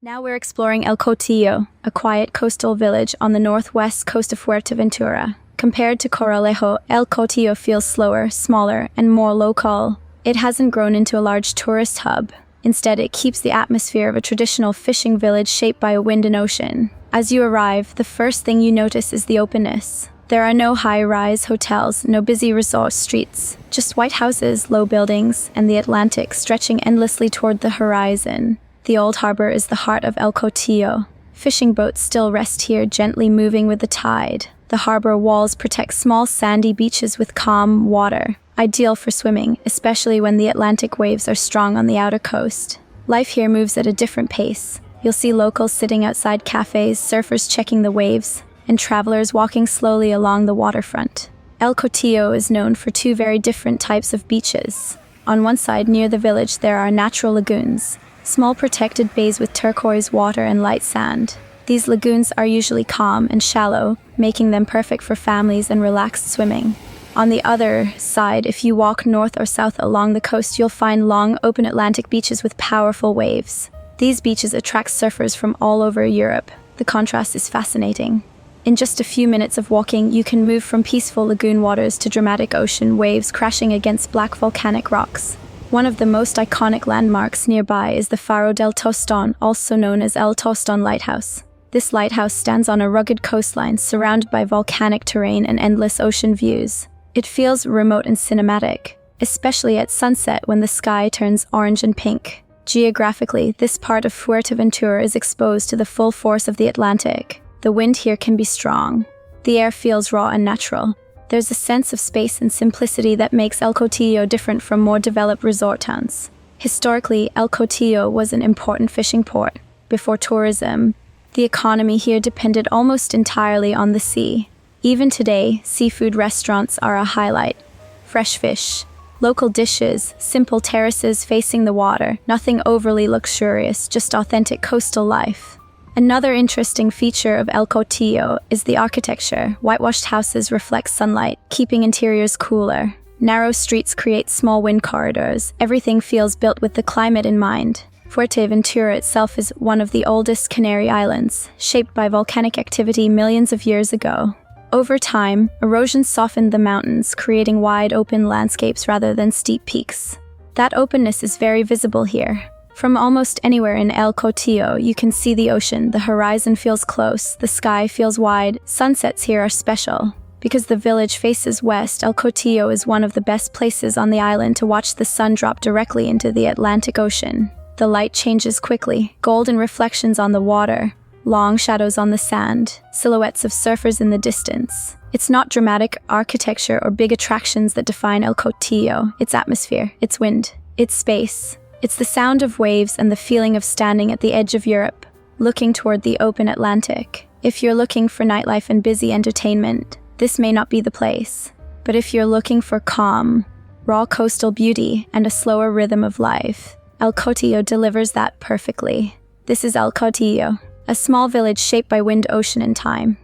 Now we're exploring Elcotio, a quiet coastal village on the northwest coast of Fuerteventura. Compared to Coralejo, Elcotio feels slower, smaller, and more local. It hasn't grown into a large tourist hub. Instead, it keeps the atmosphere of a traditional fishing village shaped by wind and ocean. As you arrive, the first thing you notice is the openness. There are no high-rise hotels, no busy resort streets, just white houses, low buildings, and the Atlantic stretching endlessly toward the horizon. The old harbor is the heart of Elcotio. Fishing boats still rest here, gently moving with the tide. The harbor walls protect small sandy beaches with calm water, ideal for swimming, especially when the Atlantic waves are strong on the outer coast. Life here moves at a different pace. You'll see locals sitting outside cafes, surfers checking the waves, and travelers walking slowly along the waterfront. Elcotio is known for two very different types of beaches. On one side, near the village, there are natural lagoons, small protected bays with turquoise water and light sand. These lagoons are usually calm and shallow, making them perfect for families and relaxed swimming. On the other side, if you walk north or south along the coast, you'll find long, open Atlantic beaches with powerful waves. These beaches attract surfers from all over Europe. The contrast is fascinating. In just a few minutes of walking, you can move from peaceful lagoon waters to dramatic ocean waves crashing against black volcanic rocks. One of the most iconic landmarks nearby is the Faro del Tostón, also known as El Toston lighthouse. This lighthouse stands on a rugged coastline surrounded by volcanic terrain and endless ocean views. It feels remote and cinematic, especially at sunset when the sky turns orange and pink. Geographically, this part of Fuerteventura is exposed to the full force of the Atlantic. The wind here can be strong. The air feels raw and natural. There's a sense of space and simplicity that makes Elcotio different from more developed resort towns. Historically, Elcotio was an important fishing port. Before tourism, the economy here depended almost entirely on the sea. Even today, seafood restaurants are a highlight. Fresh fish, local dishes, simple terraces facing the water, nothing overly luxurious, just authentic coastal life. Another interesting feature of Elcotio is the architecture. Whitewashed houses reflect sunlight, keeping interiors cooler. Narrow streets create small wind corridors. Everything feels built with the climate in mind. Fuerteventura itself is one of the oldest Canary Islands, shaped by volcanic activity millions of years ago. Over time, erosion softened the mountains, creating wide open landscapes rather than steep peaks. That openness is very visible here. From almost anywhere in Elcotio, you can see the ocean. The horizon feels close, the sky feels wide. Sunsets here are special. Because the village faces west, Elcotio is one of the best places on the island to watch the sun drop directly into the Atlantic Ocean. The light changes quickly, golden reflections on the water, long shadows on the sand, silhouettes of surfers in the distance. It's not dramatic architecture or big attractions that define Elcotio. It's atmosphere, it's wind, it's space. It's the sound of waves and the feeling of standing at the edge of Europe, looking toward the open Atlantic. If you're looking for nightlife and busy entertainment, this may not be the place. But if you're looking for calm, raw coastal beauty, and a slower rhythm of life, Elcotio delivers that perfectly. This is Elcotio, a small village shaped by wind, ocean, and time.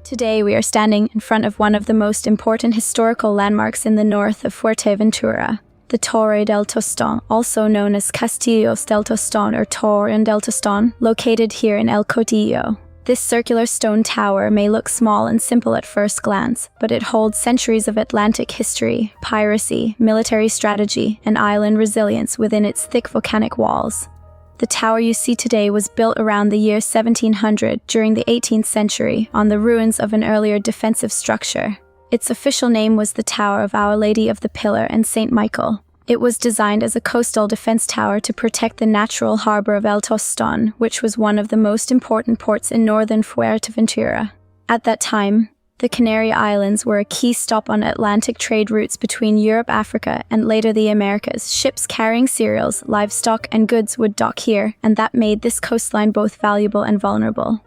Today we are standing in front of one of the most important historical landmarks in the north of Fuerteventura, the Torre del Tostón, also known as Castillos del Tostón or Torre del Tostón, located here in Elcotio. This circular stone tower may look small and simple at first glance, but it holds centuries of Atlantic history, piracy, military strategy, and island resilience within its thick volcanic walls. The tower you see today was built around the year 1700 during the 18th century on the ruins of an earlier defensive structure. Its official name was the Tower of Our Lady of the Pillar and St. Michael. It was designed as a coastal defense tower to protect the natural harbor of El Tostón, which was one of the most important ports in northern Fuerteventura. At that time, the Canary Islands were a key stop on Atlantic trade routes between Europe, Africa, and later the Americas. Ships carrying cereals, livestock, and goods would dock here, and that made this coastline both valuable and vulnerable.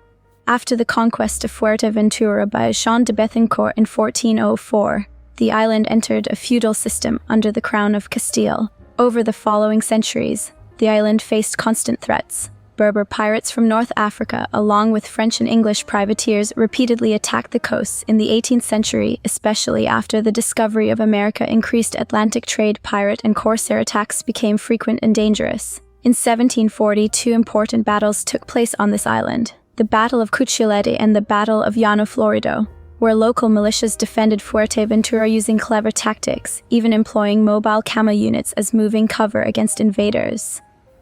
After the conquest of Fuerteventura by Jean de Bethencourt in 1404, the island entered a feudal system under the Crown of Castile. Over the following centuries, the island faced constant threats. Berber pirates from North Africa, along with French and English privateers, repeatedly attacked the coasts in the 18th century, especially after the discovery of America increased Atlantic trade. Pirate and corsair attacks became frequent and dangerous. In 1740, two important battles took place on this island: the Battle of Cuchilete and the Battle of Llano Florido, where local militias defended Fuerteventura using clever tactics, even employing mobile camo units as moving cover against invaders.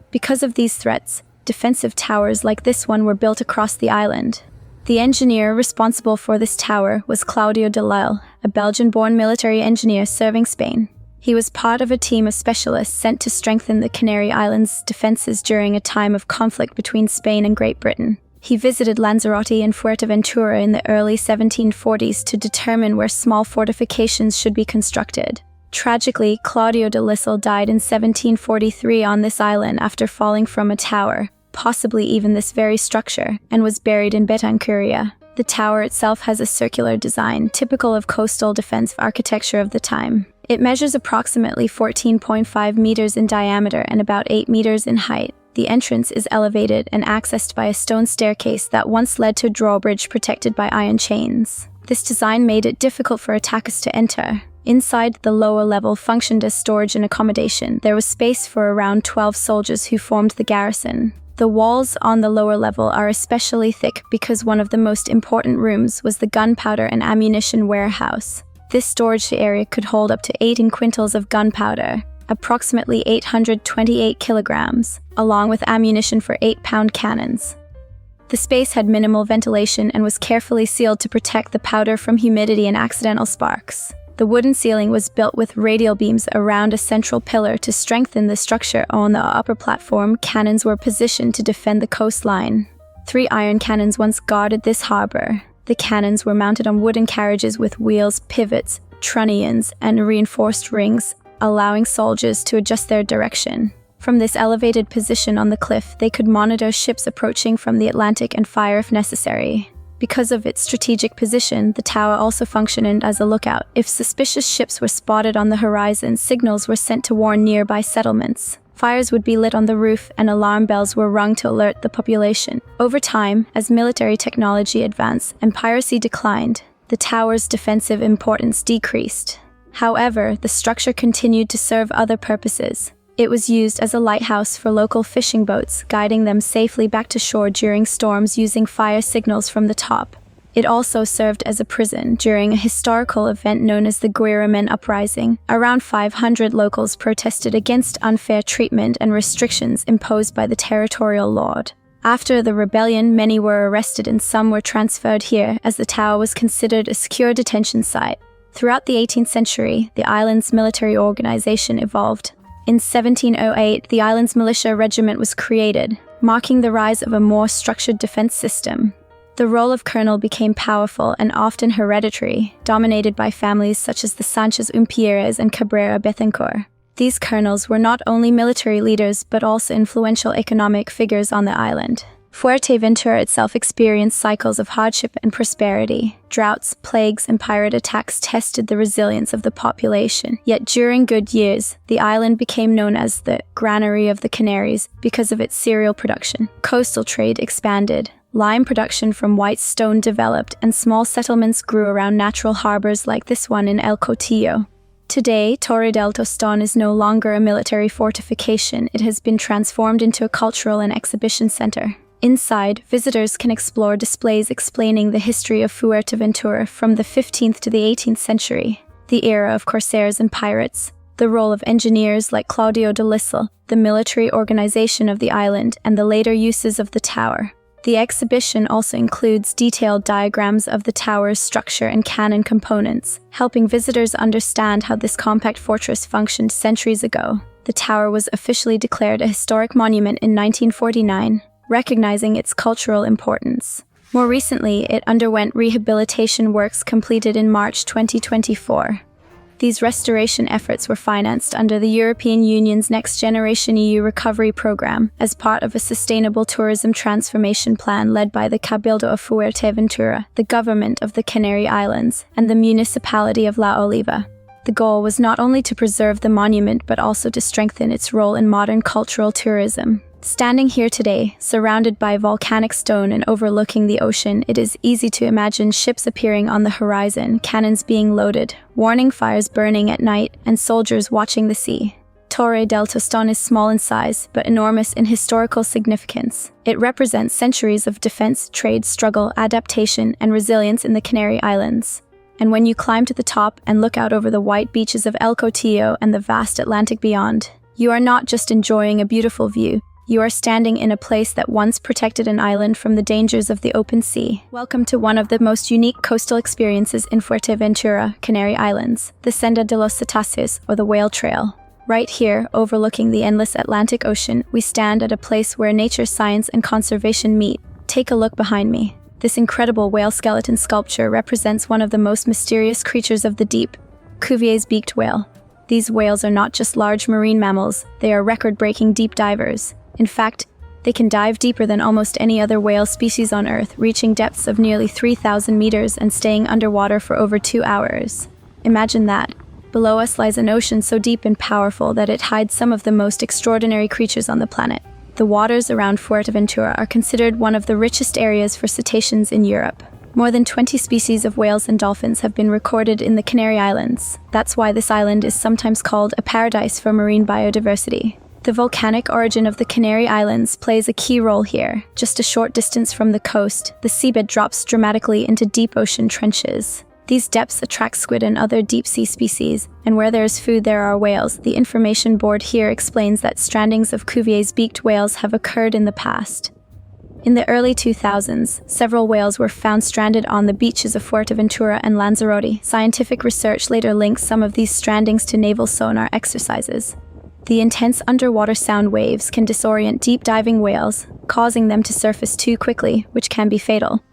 Because of these threats, defensive towers like this one were built across the island. The engineer responsible for this tower was Claudio de Lille, a Belgian-born military engineer serving Spain. He was part of a team of specialists sent to strengthen the Canary Islands' defenses during a time of conflict between Spain and Great Britain. He visited Lanzarote and Fuerteventura in the early 1740s to determine where small fortifications should be constructed. Tragically, Claudio de Lille died in 1743 on this island after falling from a tower, possibly even this very structure, and was buried in Betancuria. The tower itself has a circular design, typical of coastal defense architecture of the time. It measures approximately 14.5 meters in diameter and about 8 meters in height. The entrance is elevated and accessed by a stone staircase that once led to a drawbridge protected by iron chains. This design made it difficult for attackers to enter. Inside, the lower level functioned as storage and accommodation. There was space for around 12 soldiers who formed the garrison. The walls on the lower level are especially thick because one of the most important rooms was the gunpowder and ammunition warehouse. This storage area could hold up to 18 quintals of gunpowder, approximately 828 kilograms, along with ammunition for 8-pound cannons. The space had minimal ventilation and was carefully sealed to protect the powder from humidity and accidental sparks. The wooden ceiling was built with radial beams around a central pillar to strengthen the structure. On the upper platform, cannons were positioned to defend the coastline. 3 iron cannons once guarded this harbor. The cannons were mounted on wooden carriages with wheels, pivots, trunnions, and reinforced rings, allowing soldiers to adjust their direction. From this elevated position on the cliff, they could monitor ships approaching from the Atlantic and fire if necessary. Because of its strategic position, the tower also functioned as a lookout. If suspicious ships were spotted on the horizon, signals were sent to warn nearby settlements. Fires would be lit on the roof and alarm bells were rung to alert the population. Over time, as military technology advanced and piracy declined, the tower's defensive importance decreased. However, the structure continued to serve other purposes. It was used as a lighthouse for local fishing boats, guiding them safely back to shore during storms using fire signals from the top. It also served as a prison during a historical event known as the Guiramen Uprising. Around 500 locals protested against unfair treatment and restrictions imposed by the territorial lord. After the rebellion, many were arrested and some were transferred here, as the tower was considered a secure detention site. Throughout the 18th century, the island's military organization evolved. In 1708, the island's militia regiment was created, marking the rise of a more structured defense system. The role of colonel became powerful and often hereditary, dominated by families such as the Sanchez Umpierres and Cabrera Betancourt. These colonels were not only military leaders but also influential economic figures on the island. Fuerteventura itself experienced cycles of hardship and prosperity. Droughts, plagues, and pirate attacks tested the resilience of the population. Yet during good years, the island became known as the Granary of the Canaries because of its cereal production. Coastal trade expanded. Lime production from white stone developed, and small settlements grew around natural harbors like this one in Elcotio. Today, Torre del Tostón is no longer a military fortification. It has been transformed into a cultural and exhibition center. Inside, visitors can explore displays explaining the history of Fuerteventura from the 15th to the 18th century, the era of corsairs and pirates, the role of engineers like Claudio de Lille, the military organization of the island, and the later uses of the tower. The exhibition also includes detailed diagrams of the tower's structure and cannon components, helping visitors understand how this compact fortress functioned centuries ago. The tower was officially declared a historic monument in 1949. Recognizing its cultural importance. More recently, it underwent rehabilitation works completed in March 2024. These restoration efforts were financed under the European Union's Next Generation EU Recovery Programme as part of a sustainable tourism transformation plan led by the Cabildo of Fuerteventura, the government of the Canary Islands, and the municipality of La Oliva. The goal was not only to preserve the monument but also to strengthen its role in modern cultural tourism. Standing here today, surrounded by volcanic stone and overlooking the ocean, it is easy to imagine ships appearing on the horizon, cannons being loaded, warning fires burning at night, and soldiers watching the sea. Torre del Tostón is small in size, but enormous in historical significance. It represents centuries of defense, trade, struggle, adaptation, and resilience in the Canary Islands. And when you climb to the top and look out over the white beaches of Elcotio and the vast Atlantic beyond, you are not just enjoying a beautiful view, you are standing in a place that once protected an island from the dangers of the open sea. Welcome to one of the most unique coastal experiences in Fuerteventura, Canary Islands, the Senda de los Cetáceos, or the Whale Trail. Right here, overlooking the endless Atlantic Ocean, we stand at a place where nature, science, and conservation meet. Take a look behind me. This incredible whale skeleton sculpture represents one of the most mysterious creatures of the deep, Cuvier's beaked whale. These whales are not just large marine mammals, they are record-breaking deep divers. In fact, they can dive deeper than almost any other whale species on Earth, reaching depths of nearly 3,000 meters and staying underwater for over 2 hours. Imagine that. Below us lies an ocean so deep and powerful that it hides some of the most extraordinary creatures on the planet. The waters around Fuerteventura are considered one of the richest areas for cetaceans in Europe. More than 20 species of whales and dolphins have been recorded in the Canary Islands. That's why this island is sometimes called a paradise for marine biodiversity. The volcanic origin of the Canary Islands plays a key role here. Just a short distance from the coast, the seabed drops dramatically into deep ocean trenches. These depths attract squid and other deep-sea species, and where there is food there are whales. The information board here explains that strandings of Cuvier's beaked whales have occurred in the past. In the early 2000s, several whales were found stranded on the beaches of Fuerteventura and Lanzarote. Scientific research later links some of these strandings to naval sonar exercises. The intense underwater sound waves can disorient deep-diving whales, causing them to surface too quickly, which can be fatal.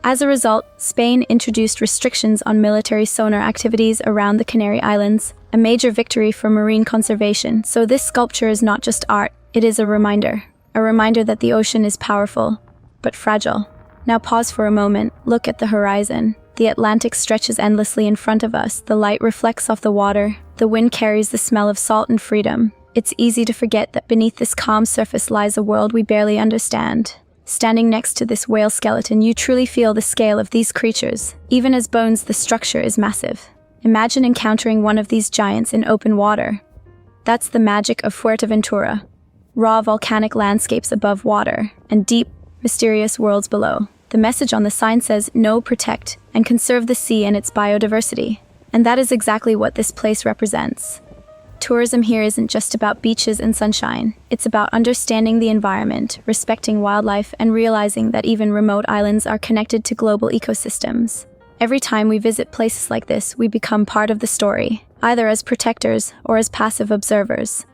As a result, Spain introduced restrictions on military sonar activities around the Canary Islands, a major victory for marine conservation. So this sculpture is not just art, it is a reminder that the ocean is powerful, but fragile. Now pause for a moment, look at the horizon. The Atlantic stretches endlessly in front of us, the light reflects off the water, the wind carries the smell of salt and freedom. It's easy to forget that beneath this calm surface lies a world we barely understand. Standing next to this whale skeleton, you truly feel the scale of these creatures. Even as bones, the structure is massive. Imagine encountering one of these giants in open water. That's the magic of Fuerteventura. Raw volcanic landscapes above water, and deep, mysterious worlds below. The message on the sign says, "Know, protect, and conserve the sea and its biodiversity." And that is exactly what this place represents. Tourism here isn't just about beaches and sunshine. It's about understanding the environment, respecting wildlife, and realizing that even remote islands are connected to global ecosystems. Every time we visit places like this, we become part of the story, either as protectors or as passive observers.